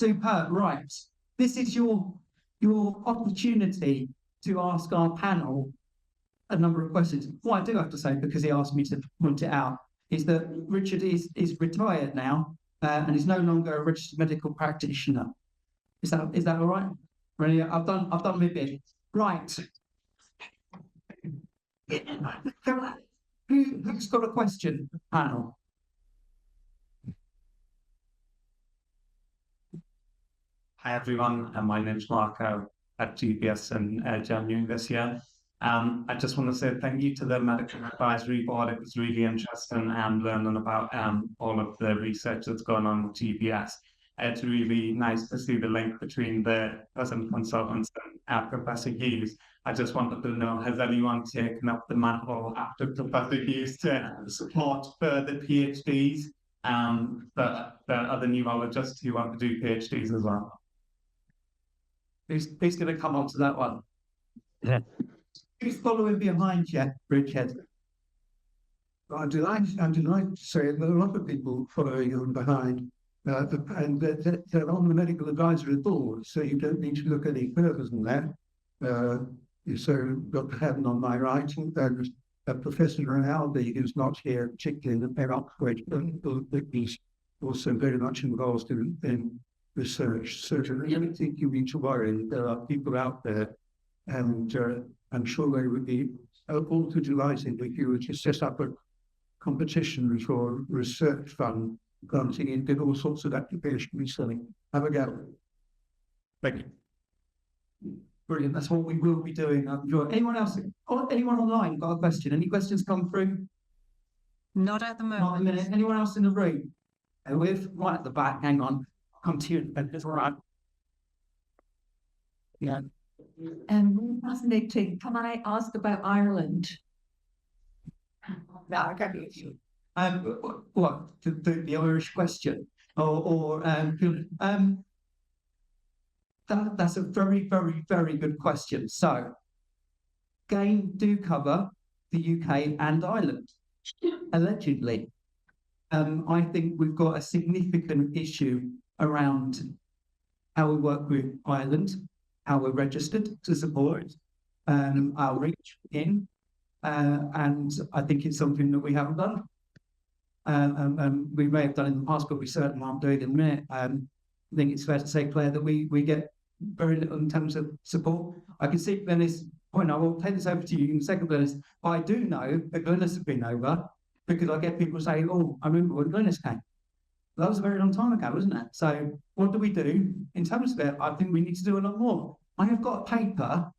Superb. Right. This is your opportunity to ask our panel a number of questions. What I do have to say, because he asked me to point it out, is that Richard is retired now and is no longer a registered medical practitioner. Is that all right? Really, I've done my bit. Right. Who's got a question, panel? Hi everyone, my name's Marco at GPS in January this year. I just want to say thank you to the Medical Advisory Board. It was really interesting learning about all of the research that's going on with GPS. It's really nice to see the link between the present consultants and Professor Hughes. I just wanted to know, has anyone taken up the mantle after Professor Hughes to support further PhDs for other neurologists who want to do PhDs as well? Who's going to come on to that one? Yeah. Who's following behind you, Richard? I'm delighted to say that a lot of people following on behind, and they're on the medical advisory board, so you don't need to look any further than that. So Dr. Haddon on my right, and Professor Rinaldi, who's not here, particularly in the Oxford, but he's also very much involved in research. So I don't think you need to worry. There are people out there, and I'm sure they would be all too delighted if you were to set up a competition for research fund, granting it in all sorts of application research. Have a go. Thank you. Brilliant. That's what we will be doing. I'm sure. Anyone else? Anyone online got a question? Any questions come through? Not at the moment. Not a minute. Anyone else in the room? With right at the back. Hang on. Come to you. That's all right. Yeah. Fascinating. Can I ask about Ireland? No, I can't get you. What the Irish question, that's a very, very, very good question. So, GAIN do cover the UK and Ireland, allegedly. I think we've got a significant issue around how we work with Ireland, how we're registered to support our reach in, and I think it's something that we haven't done. We may have done in the past, but we certainly aren't doing it in a minute. I think it's fair to say, Claire, that we get very little in terms of support. I can see Glenys' point. I will take this over to you in a second, Glenys. I do know that Glenys has been over because I get people saying, "Oh, I remember when Glenys came." That was a very long time ago, wasn't it? So what do we do in terms of it? I think we need to do a lot more. I have got a paper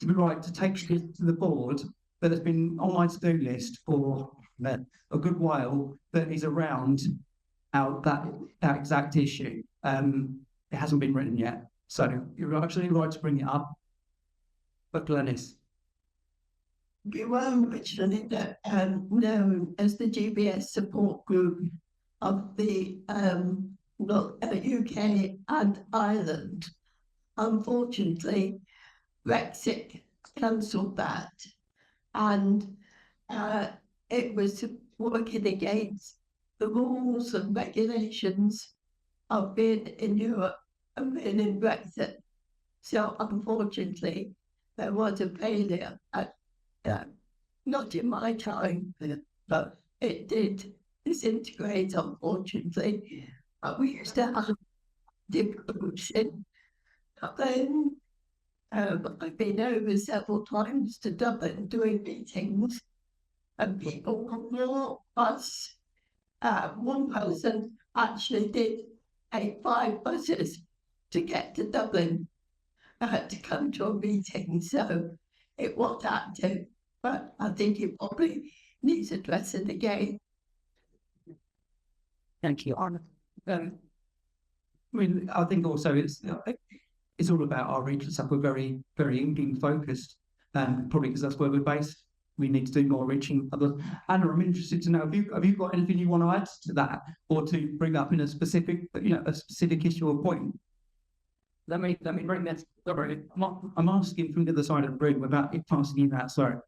to take to the board that has been on my to-do list for a good while that is around that exact issue. It hasn't been written yet. So you're actually right to bring it up. But Glenys. We were originally known as the GBS support group of the UK and Ireland. Unfortunately, Brexit cancelled that, and it was working against the rules and regulations of being in Europe and being in Brexit. So unfortunately, there was a failure not in my time, but it did disintegrate, unfortunately. We used to have difficulty. Then I've been over several times to Dublin doing meetings, and people will us. One person actually did take 5 buses to get to Dublin to come to a meeting, so it was active, but I think it probably needs addressing again. Thank you. I mean, I think also it's all about our reach and stuff. We're very, very England focused, probably because that's where we're based. We need to do more reaching others. Anna, I'm interested to know, have you got anything you want to add to that, or to bring up in a specific issue or point? Let me bring that. Sorry, I'm asking from the other side of the room about it passing you that. Sorry.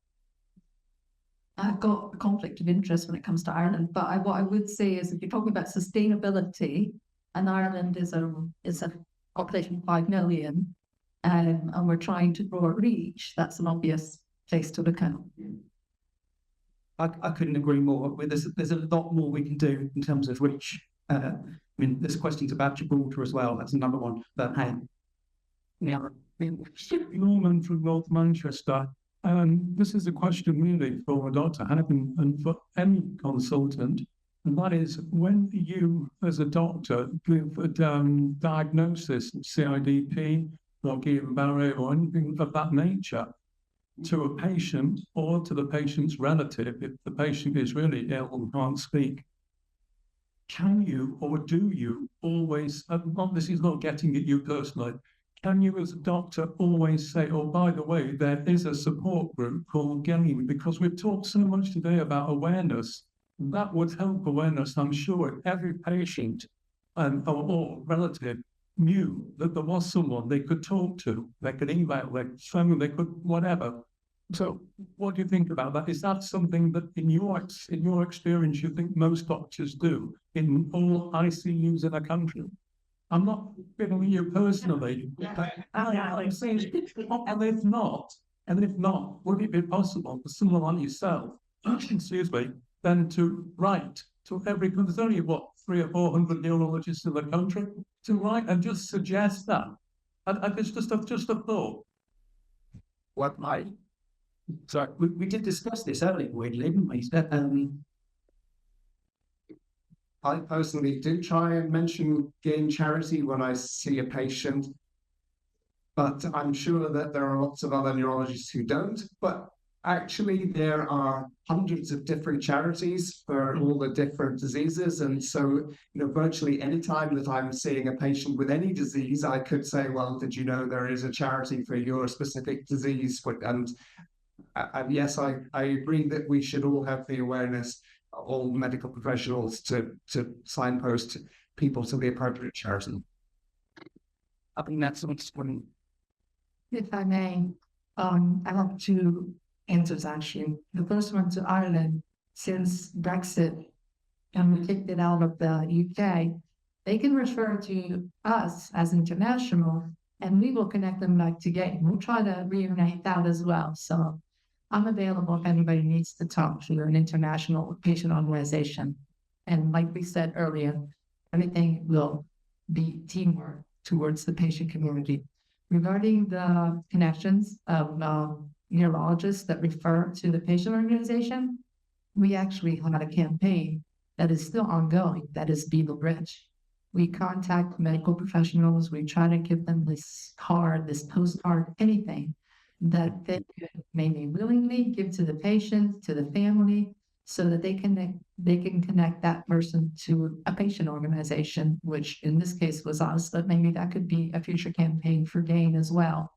I've got a conflict of interest when it comes to Ireland, but what I would say is if you're talking about sustainability, and Ireland is a population of 5 million, and we're trying to grow our reach. That's an obvious place to look at. I couldn't agree more. There's a lot more we can do in terms of reach. I mean, there's questions about Gibraltar as well. That's another one. But hey, Yeah. Norman from North Manchester. This is a question really for Dr. Hannibal and for any consultant. And that is, when do you, as a doctor, give a diagnosis of CIDP or Guillain-Barré or anything of that nature to a patient or to the patient's relative, if the patient is really ill and can't speak? Can you or do you always, this is not getting at you personally, can you as a doctor always say, oh, by the way, there is a support group called Guillain? Because we've talked so much today about awareness. That would help awareness, I'm sure, if every patient or relative knew that there was someone they could talk to, they could email, they could phone, they could whatever. So what do you think about that? Is that something that in your experience you think most doctors do in all ICUs in the country? I'm not giving you personally. I'm saying, and if not, would it be possible for someone like yourself, excuse me, then to write to every, because there's only, 300 or 400 neurologists in the country, to write and just suggest that? And it's just a thought. So we did discuss this earlier, weirdly, didn't we? I personally do try and mention gain charity when I see a patient, but I'm sure that there are lots of other neurologists who don't. But actually, there are hundreds of different charities for all the different diseases. And so, virtually any time that I'm seeing a patient with any disease, I could say, well, did you know there is a charity for your specific disease? And yes, I agree that we should all have the awareness, all medical professionals, to signpost people to the appropriate charity. I think that's what's one. If I may, I have two answers actually. The first one to Ireland, since Brexit and we kicked it out of the UK, they can refer to us as international and we will connect them back to GAIN. We'll try to reunite that as well. So I'm available if anybody needs to talk to an international patient organization. And like we said earlier, everything will be teamwork towards the patient community. Regarding the connections of neurologists that refer to the patient organization, we actually had a campaign that is still ongoing, that is Be the Bridge. We contact medical professionals, we try to give them this card, this postcard, anything that they could maybe willingly give to the patient, to the family, so that they can connect that person to a patient organization, which in this case was us, but maybe that could be a future campaign for GAIN as well.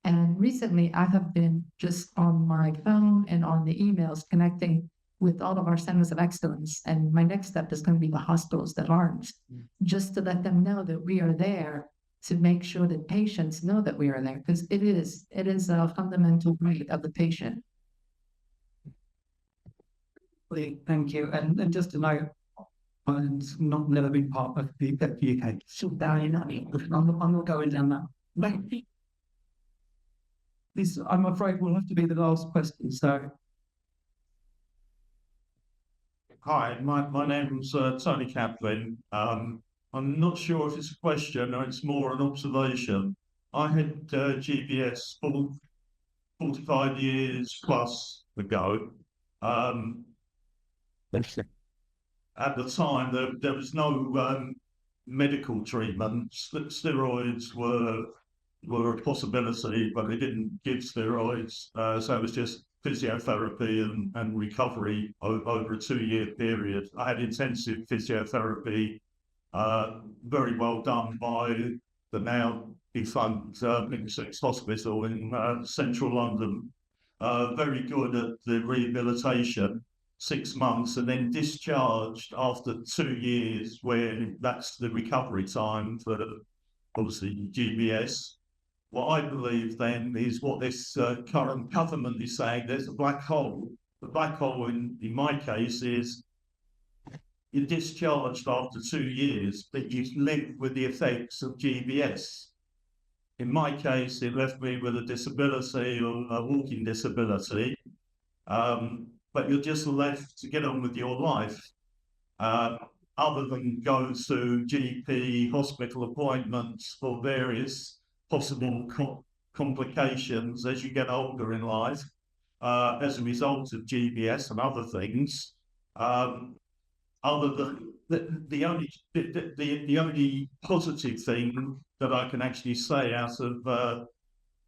And recently I have been just on my phone and on the emails connecting with all of our centers of excellence. And my next step is going to be the hospitals that aren't, just to let them know that we are there, to make sure that patients know that we are there, because it is a fundamental right of the patient. Thank you. And just to know, I've never been part of the UK. So I'm not going down that. This, I'm afraid, will have to be the last question. So, hi, my name's Tony Kaplan. I'm not sure if it's a question or it's more an observation. I had GBS 45 years plus ago. At the time, there was no medical treatment. Steroids were a possibility, but they didn't give steroids. So it was just physiotherapy and recovery over a 2-year period. I had intensive physiotherapy, very well done by the now defunct Middlesex Hospital in central London. Very good at the rehabilitation, 6 months, and then discharged after 2 years, where that's the recovery time for obviously GBS. What I believe then is what this current government is saying, there's a black hole. The black hole in my case is you're discharged after 2 years, but you live with the effects of GBS. In my case, it left me with a disability, or a walking disability, but you're just left to get on with your life, other than go to GP hospital appointments for various possible complications as you get older in life, as a result of GBS and other things. Other than the only positive thing that I can actually say out of, I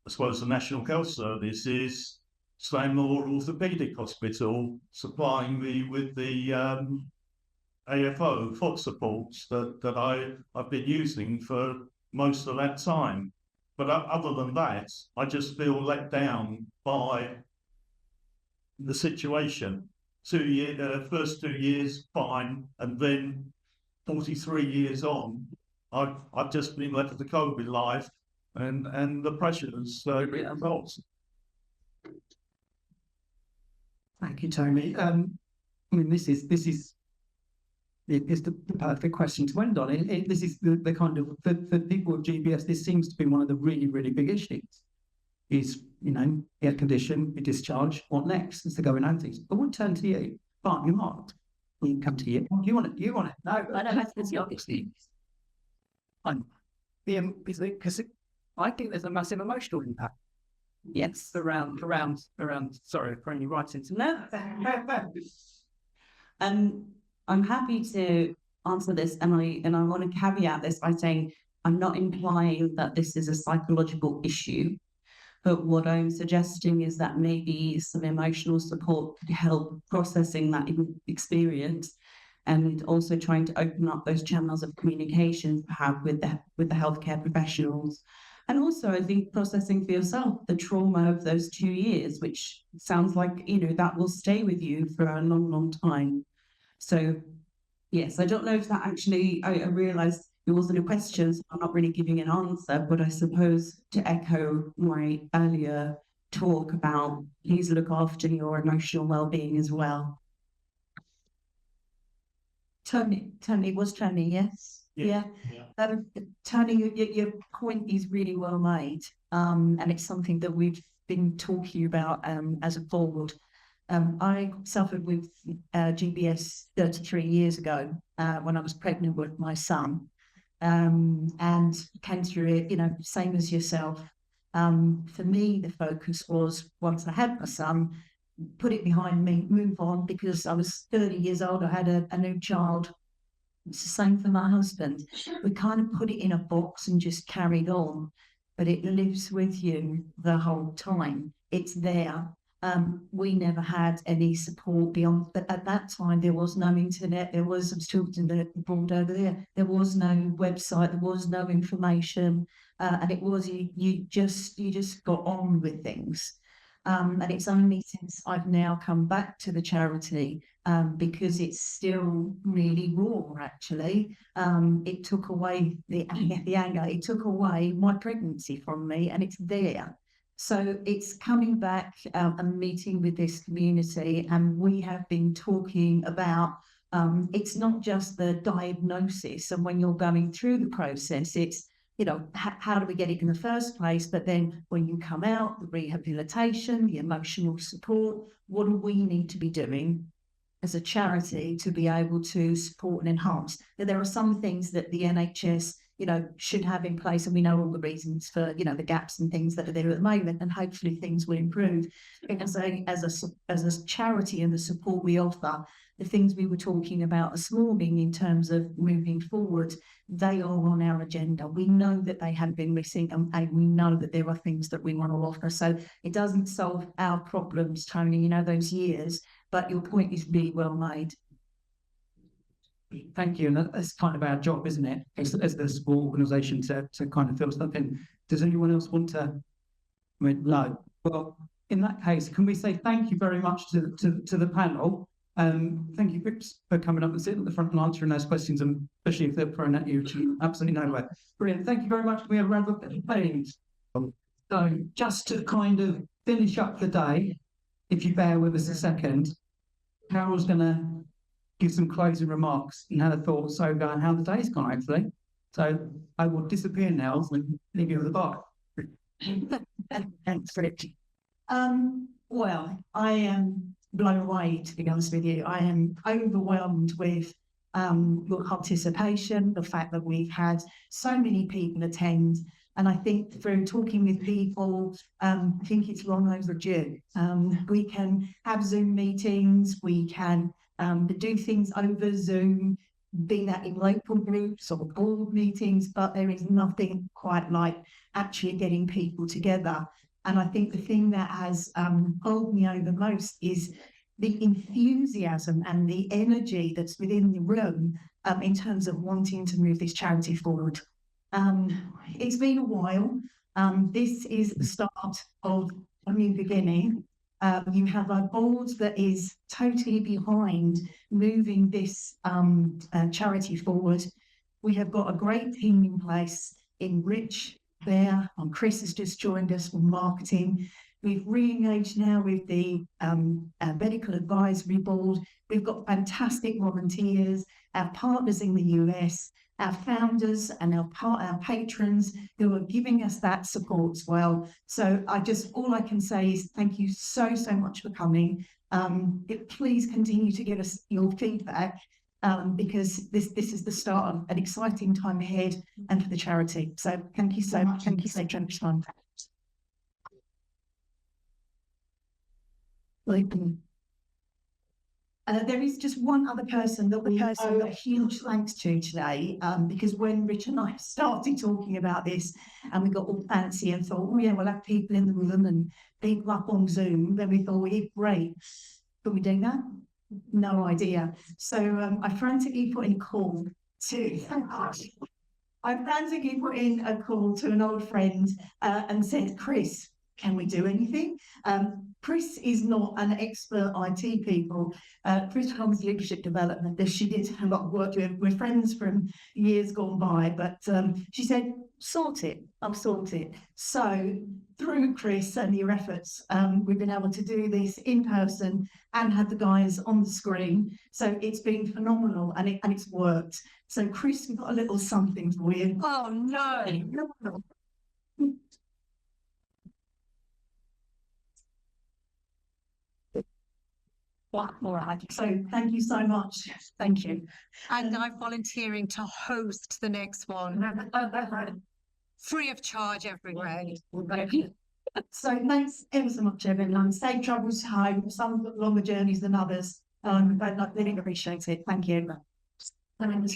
suppose, the National Health Service is Stanmore Orthopaedic Hospital supplying me with the AFO foot supports that I've been using for most of that time. But other than that, I just feel let down by the situation. 2 years, first 2 years, fine, and then 43 years on, I've just been left to cope with life and the pressures it involves. Thank you, Tony. I mean, this is the perfect question to end on. This is the kind of, for people with GBS, this seems to be one of the really, really big issues. Is, you know, air condition, you discharge, what next? It's the going antics. I won't turn to you, but you might. We can come to you. You want it? You want it? No, I know that's the obvious thing. Because I think there's a massive emotional impact. Yes, around. Sorry, throwing you right into I'm happy to answer this, and I want to caveat this by saying I'm not implying that this is a psychological issue, but what I'm suggesting is that maybe some emotional support could help processing that experience, and also trying to open up those channels of communication perhaps with the healthcare professionals. And also, I think processing for yourself the trauma of those 2 years, which sounds like, you know, that will stay with you for a long, long time. So, yes, I don't know if that actually, I realised it wasn't a question, so I'm not really giving an answer, but I suppose to echo my earlier talk about please look after your emotional well-being as well. Tony, yes? Yeah. Tony, your point is really well made, and it's something that we've been talking about as a board. I suffered with GBS 33 years ago when I was pregnant with my son, and came through it, you know, same as yourself. For me, the focus was, once I had my son, put it behind me, move on, because I was 30 years old, I had a new child. It's the same for my husband. We kind of put it in a box and just carried on, but it lives with you the whole time. It's there. We never had any support beyond, but at that time there was no internet. I was talking to the board over there. There was no website. There was no information, and it was you just got on with things. And it's only since I've now come back to the charity, because it's still really raw, actually. It took away the anger, it took away my pregnancy from me, and it's there. So it's coming back and meeting with this community, and we have been talking about, it's not just the diagnosis, and when you're going through the process, it's, you know, how do we get it in the first place? But then when you come out, the rehabilitation, the emotional support, what do we need to be doing as a charity to be able to support and enhance? Now, there are some things that the NHS, you know, should have in place, and we know all the reasons for, you know, the gaps and things that are there at the moment, and hopefully things will improve. As a charity and the support we offer, the things we were talking about this morning in terms of moving forward, they are on our agenda. We know that they have been missing, and we know that there are things that we want to offer. So it doesn't solve our problems, Tony, you know, those years, but your point is really well made. Thank you, and that's kind of our job, isn't it, as the support organisation, to kind of fill stuff in. Does anyone else want to? I mean, no. Well, in that case, can we say thank you very much to the panel? Thank you for coming up and sitting at the front and answering those questions, and especially if they're thrown at you, which you absolutely know where. Brilliant. Thank you very much. We have a round of applause. So just to kind of finish up the day, if you bear with us a second, Carol's going to give some closing remarks and how the thoughts so go and how the day's gone, actually. So I will disappear now and leave you at the bar. Thanks, Rich. Well, I am blown away, to be honest with you. I am overwhelmed with your participation, the fact that we've had so many people attend. And I think through talking with people, I think it's long overdue. We can have Zoom meetings, we can do things over Zoom, be that in local groups or board meetings, but there is nothing quite like actually getting people together. And I think the thing that has bowled me over most is the enthusiasm and the energy that's within the room in terms of wanting to move this charity forward. It's been a while. This is the start of a new beginning. You have a board that is totally behind moving this charity forward. We have got a great team in place in Rich there, and Chris has just joined us from marketing. We've re-engaged now with the medical advisory board. We've got fantastic volunteers, our partners in the US, our founders and our patrons who are giving us that support as well. So all I can say is thank you so much for coming. Please continue to give us your feedback because this is the start of an exciting time ahead and for the charity. So thank you so much. Thank you so much. There is just one other person that we owe a huge thanks to today, because when Rich and I started talking about this and we got all fancy and thought, oh yeah, we'll have people in the room and people up on Zoom, then we thought, yeah, great. Can we do that? No idea. So I frantically put in a call to an old friend and said, Chris, can we do anything? Chris is not an expert IT people. Chris comes leadership development. She did a lot of work with. We're friends from years gone by, but she said, sort it. I'll sort it. So through Chris and your efforts, we've been able to do this in person and have the guys on the screen. So it's been phenomenal and it's worked. So Chris, we've got a little something for you. Oh no. All right. So thank you so much. Thank you. And I'm volunteering to host the next one. Free of charge everywhere. So thanks ever so much, everyone. Safe travels home. Some have got longer journeys than others. But I really appreciate it. Thank you. Thank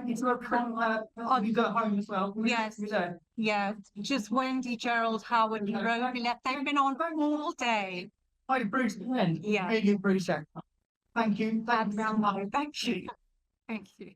you to everyone. You go home as well. Yes. Yeah. Just Wendy, Gerald, Howard, and Roby left. They've been on all day. Hi, Bruce. Yeah. Really appreciate it. Thank you. Thank you. Thank you.